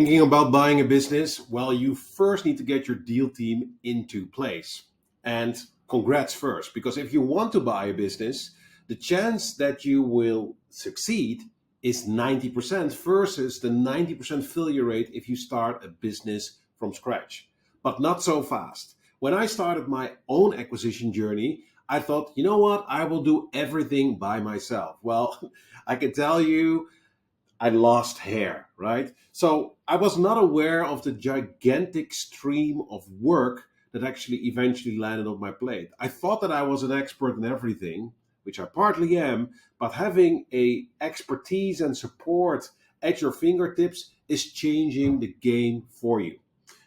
Thinking about buying a business? Well, you first need to get your deal team into place. And congrats first, because if you want to buy a business, the chance that you will succeed is 90% versus the 90% failure rate if you start a business from scratch. But not so fast. When I started my own acquisition journey, I thought, you know what, I will do everything by myself. Well, I can tell you, I lost hair, right? So I was not aware of the gigantic stream of work that actually eventually landed on my plate. I thought that I was an expert in everything, which I partly am, but having a expertise and support at your fingertips is changing the game for you.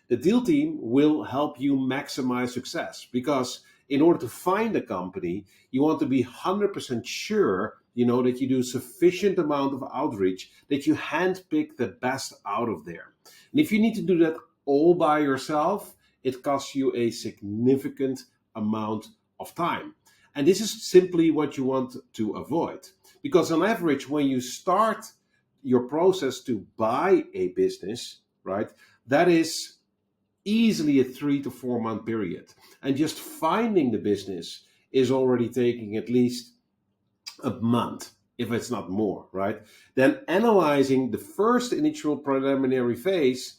The deal team will help you maximize success because in order to find a company, you want to be 100% sure that you do sufficient amount of outreach, that you handpick the best out of there. And if you need to do that all by yourself, it costs you a significant amount of time. And this is simply what you want to avoid. Because on average, when you start your process to buy a business, right, that is easily a 3 to 4 month period. And just finding the business is already taking at least a month, if it's not more, right? Then analyzing the first initial preliminary phase,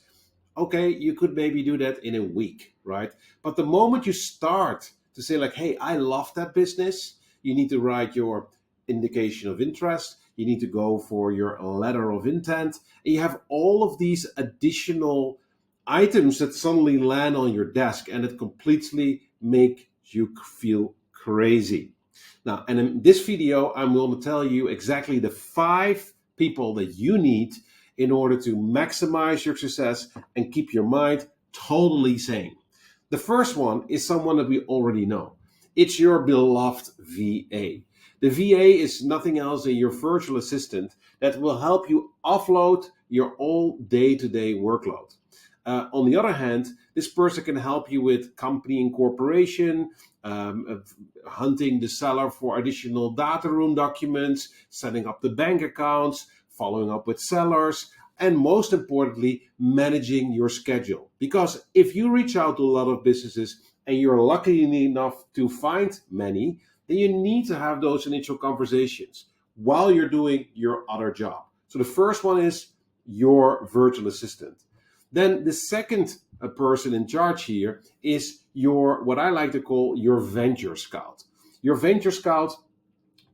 okay, you could maybe do that in a week, right? But the moment you start to say, like, hey, I love that business, you need to write your indication of interest, you need to go for your letter of intent, and you have all of these additional items that suddenly land on your desk and it completely make you feel crazy. Now, and in this video, I'm going to tell you exactly the 5 people that you need in order to maximize your success and keep your mind totally sane. The first one is someone that we already know. It's your beloved VA. The VA is nothing else than your virtual assistant that will help you offload your all day-to-day workload. On the other hand, this person can help you with company incorporation, hunting the seller for additional data room documents, setting up the bank accounts, following up with sellers, and most importantly, managing your schedule. Because if you reach out to a lot of businesses and you're lucky enough to find many, then you need to have those initial conversations while you're doing your other job. So the first one is your virtual assistant. Then the second person in charge here is what I like to call your venture scout. Your venture scout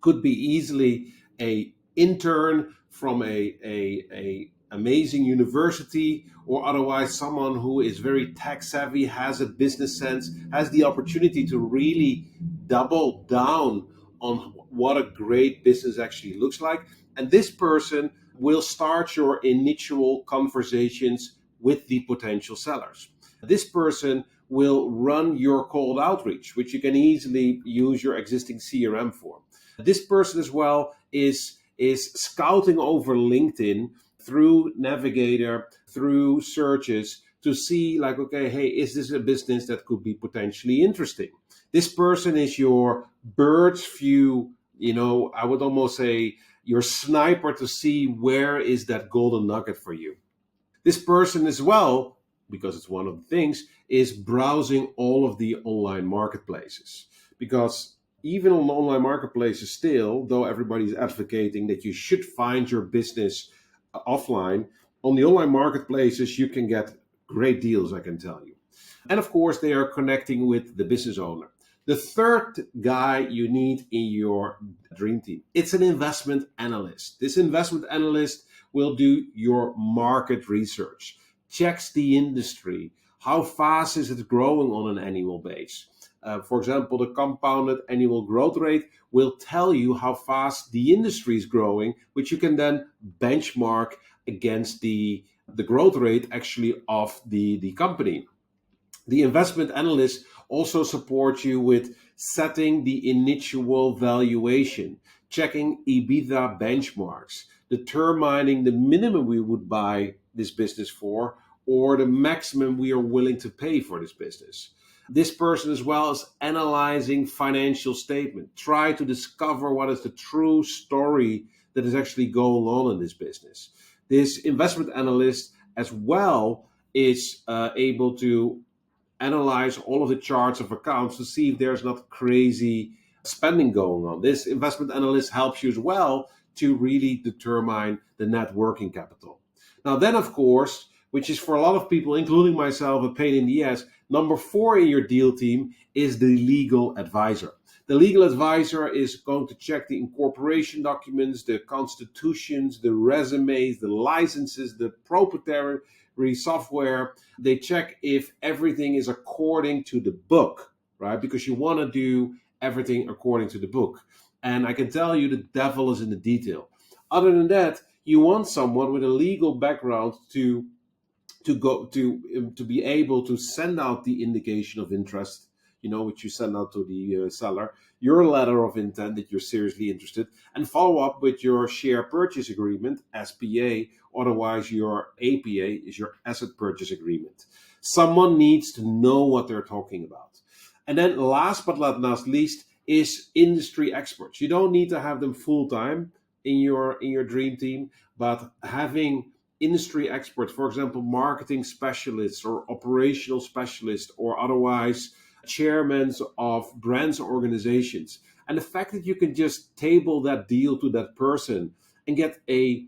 could be easily a intern from a amazing university, or otherwise someone who is very tech savvy, has a business sense, has the opportunity to really double down on what a great business actually looks like. And this person will start your initial conversations with the potential sellers. This person will run your cold outreach, which you can easily use your existing CRM for. This person as well is scouting over LinkedIn through Navigator, through searches to see, like, okay, hey, is this a business that could be potentially interesting? This person is your bird's view, I would almost say your sniper to see where is that golden nugget for you. This person as well, because it's one of the things, is browsing all of the online marketplaces. Because even on online marketplaces still, though everybody's advocating that you should find your business offline, on the online marketplaces you can get great deals, I can tell you. And of course, they are connecting with the business owner. The third guy you need in your dream team, it's an investment analyst. This investment analyst will do your market research, checks the industry, how fast is it growing on an annual base. For example, the compounded annual growth rate will tell you how fast the industry is growing, which you can then benchmark against the growth rate actually of the company. The investment analyst also supports you with setting the initial valuation, checking EBITDA benchmarks, determining the minimum we would buy this business for or the maximum we are willing to pay for this business. This person as well is analyzing financial statement, try to discover what is the true story that is actually going on in this business. This investment analyst as well is able to analyze all of the charts of accounts to see if there's not crazy spending going on. This investment analyst helps you as well to really determine the net working capital. Now, then, of course, which is for a lot of people, including myself, a pain in the ass, number four in your deal team is the legal advisor. The legal advisor is going to check the incorporation documents, the constitutions, the resumes, the licenses, the proprietary software. They check if everything is according to the book, right? Because you want to do everything according to the book. And I can tell you the devil is in the detail. Other than that, you want someone with a legal background to be able to send out the indication of interest, which you send out to the seller, your letter of intent that you're seriously interested, and follow up with your share purchase agreement, SPA. Otherwise, your APA is your asset purchase agreement. Someone needs to know what they're talking about. And then last but not least is industry experts. You don't need to have them full time in your dream team, but having industry experts, for example, marketing specialists or operational specialists or otherwise chairmen of brands or organizations. And the fact that you can just table that deal to that person and get a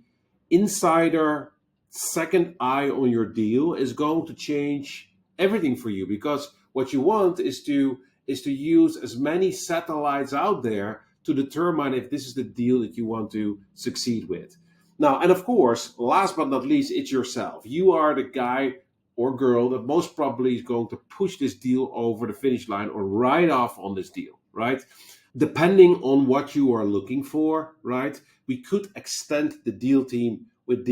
insider second eye on your deal is going to change everything for you, because what you want is to use as many satellites out there to determine if this is the deal that you want to succeed with. Now, and of course, last but not least, it's yourself. You are the guy or girl that most probably is going to push this deal over the finish line or write off on this deal, right? Depending on what you are looking for, right? We could extend the deal team with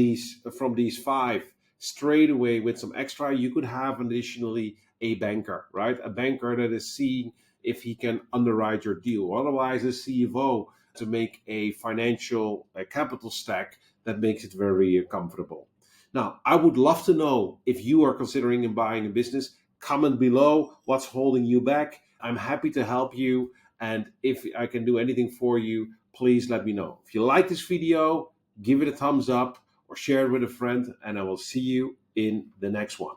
from these five straight away with some extra. You could have additionally a banker, right? A banker that is seeing if he can underwrite your deal. Otherwise, a CFO to make a financial capital stack that makes it very comfortable. Now, I would love to know if you are considering buying a business. Comment below what's holding you back. I'm happy to help you. And if I can do anything for you, please let me know. If you like this video, give it a thumbs up or share it with a friend, and I will see you in the next one.